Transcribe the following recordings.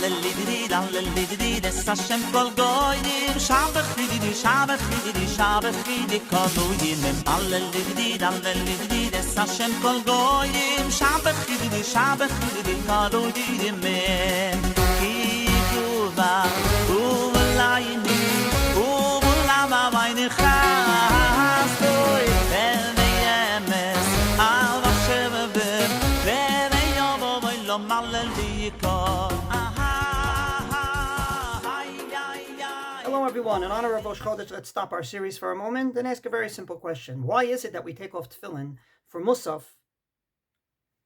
Allelididi, des Hashem kol goyim, Shabbat chidi, koloyim. Allelididi, des Hashem kol goyim, Shabbat chidi, koloyim. Kivuva, uvelayini, uvulama meine chastoy, veneyemes, al vachevavim, veneyavo voilom allelidikol. Hello everyone, in honor of Rosh Chodesh, let's stop our series for a moment and ask a very simple question. Why is it that we take off Tefillin for Musaf?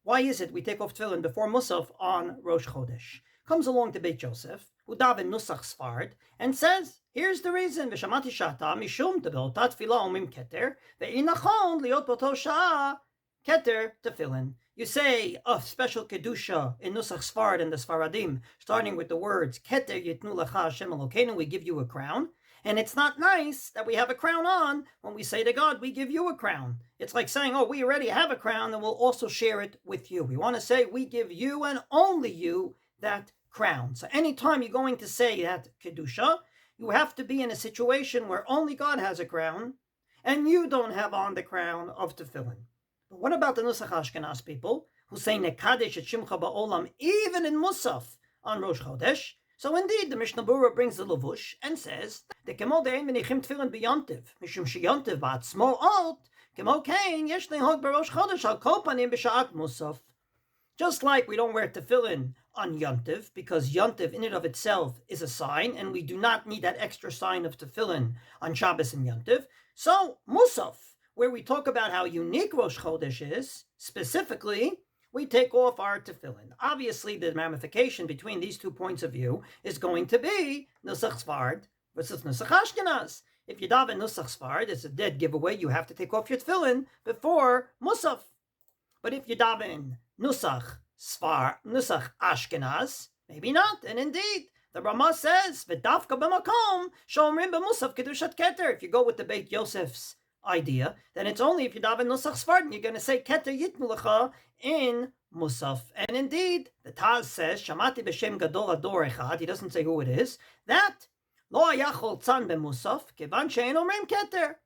Why is it we take off Tefillin before Musaf on Rosh Chodesh? Comes along to Beit Yosef, who daven Nusach Sfard, and says, here's the reason, V'shamati shata mishum tebeotat tefillah omim keter, ve'inachon liot boto sha'ah keter tefillin. You say a special kedusha in Nusach Sfard and the Sfaradim, starting with the words Keter Yitnu Lecha Hashem Elokeinu, we give you a crown. And it's not nice that we have a crown on when we say to God, we give you a crown. It's like saying, oh, we already have a crown and we'll also share it with you. We want to say, we give you and only you that crown. So anytime you're going to say that kedusha, you have to be in a situation where only God has a crown and you don't have on the crown of tefillin. But what about the Nusach Ashkenaz people who say Nekadesh et Shimcha Ba'olam even in Musaf on Rosh Chodesh? So indeed, the Mishnah Berurah brings the Levush and says, "De kemo de'ein menichim tefillin b'yontiv, mishum sheyontiv ba'atzmo ot, kemo kein yesh lehog b'Rosh Chodesh al kol panim b'sha'at Musaf." Just like we don't wear tefillin on Yontiv, because Yontiv in and of itself is a sign, and we do not need that extra sign of tefillin on Shabbos and Yontiv. So Musaf, where we talk about how unique Rosh Chodesh is, specifically, we take off our tefillin. Obviously, the ramification between these 2 points of view is going to be Nusach Sfard versus Nusach Ashkenaz. If you daven Nusach Sfard, it's a dead giveaway. You have to take off your tefillin before Musaf. But if you daven Nusach Ashkenaz, maybe not. And indeed, the Ramah says, "V'dafka b'makom shomrim b'musaf kedushat keter." If you go with the Beit Yosef's idea, then it's only if you daven Nusach Sfard, you're going to say Keter Yitnu Lecha in Musaf. And indeed, the Taz says, Shamati b'shem gadol ador echad, he doesn't say who it is, that Lo hayachol tzan b'musaf, kevan she'en omrim Keter.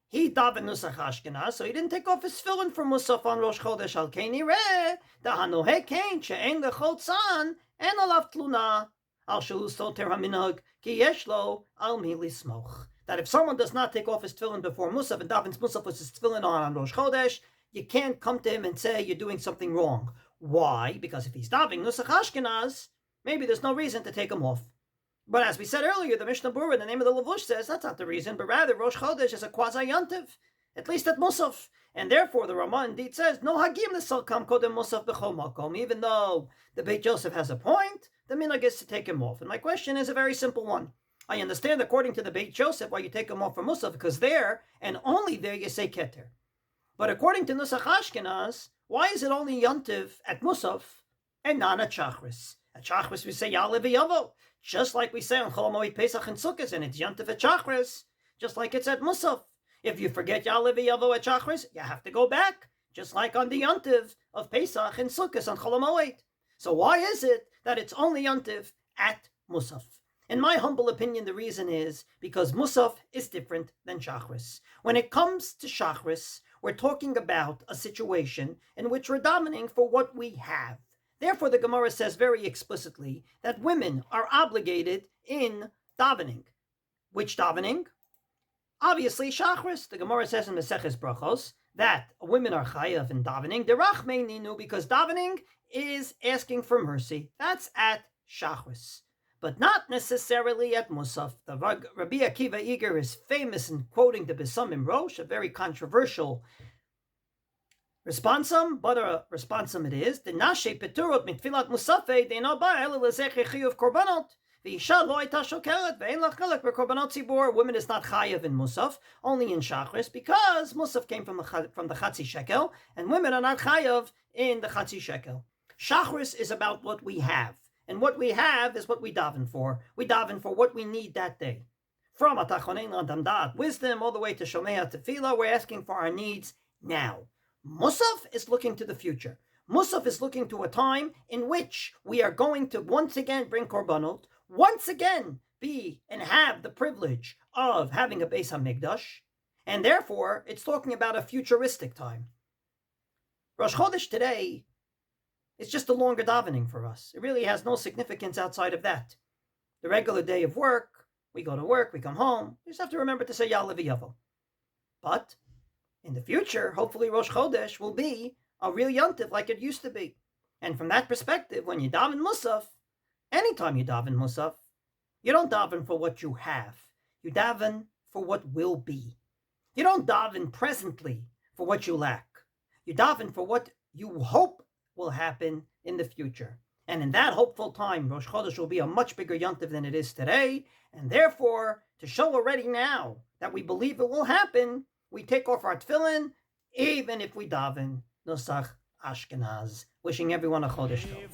He daven Nusach Ashkenaz, so he didn't take off his tefillin for Musaf on Rosh Chodesh. Al kein ireh, dahanohe kein she'en lechol tzan, en alav tluna, al shehu soter haminhag, ki yesh lo al mi lismoch. That if someone does not take off his tefillin before Musaf and davens Musaf with his tefillin on Rosh Chodesh, you can't come to him and say you're doing something wrong. Why? Because if he's davening Nusach Ashkenaz, maybe there's no reason to take him off. But as we said earlier, the Mishnah Berurah, the name of the Levush, says that's not the reason, but rather Rosh Chodesh is a quasi-yontiv, at least at Musaf. And therefore the Ramah indeed says, no hagim l'salkam kodem Musaf b'chol makom. Even though the Beit Yosef has a point, the minhag is to take him off. And my question is a very simple one. I understand, according to the Beit Yosef, why you take him off from Musaf, because there, and only there, you say Keter. But according to Nusach Ashkenaz, why is it only Yontiv at Musaf and not at Shacharit? At Shacharit we say Ya'aleh v'yavo, just like we say on Chol HaMoed Pesach and Sukkot, and it's Yontiv at Shacharit, just like it's at Musaf. If you forget Ya'aleh v'yavo at Shacharit, you have to go back, just like on the Yontiv of Pesach and Sukkot on Chol HaMoed. So why is it that it's only Yontiv at Musaf? In my humble opinion, the reason is because Musaf is different than Shacharit. When it comes to Shacharit, we're talking about a situation in which we're davening for what we have. Therefore, the Gemara says very explicitly that women are obligated in davening. Which davening? Obviously, Shacharit. The Gemara says in Maseches Brachos that women are chayav in davening. Derachmei ninu, because davening is asking for mercy. That's at Shacharit, but not necessarily at Musaf. The Rabbi Akiva Eger is famous in quoting the Besamim Rosh, a very controversial responsum, but a responsum it is. The Nashe Peturot mitfilat Musafe de'no ba'el lezeche chiyuv korbanot. V'isha lo hayta shokeret ve'en la chelek b'korbanot tzibur. Women is not chayav in Musaf, only in Shacharit, because Musaf came from the Chatzi Shekel, and women are not chayav in the Chatzi Shekel. Shacharit is about what we have. And what we have is what we daven for. We daven for what we need that day. From Atachonein Damdat, wisdom, all the way to Shomea Tefillah, we're asking for our needs now. Musaf is looking to the future. Musaf is looking to a time in which we are going to once again bring korbanot, once again be and have the privilege of having a Beis HaMikdash, and therefore it's talking about a futuristic time. Rosh Chodesh today is just a longer davening for us. It really has no significance outside of that. The regular day of work, we go to work, we come home, we just have to remember to say Ya'aleh V'Yavo. But in the future, hopefully Rosh Chodesh will be a real yontif like it used to be. And from that perspective, when you daven Musaf, anytime you daven Musaf, you don't daven for what you have. You daven for what will be. You don't daven presently for what you lack. You daven for what you hope will happen in the future. And in that hopeful time, Rosh Chodesh will be a much bigger yontif than it is today. And therefore, to show already now that we believe it will happen, we take off our tefillin, even if we daven Nusach Ashkenaz. Wishing everyone a Chodesh Tov.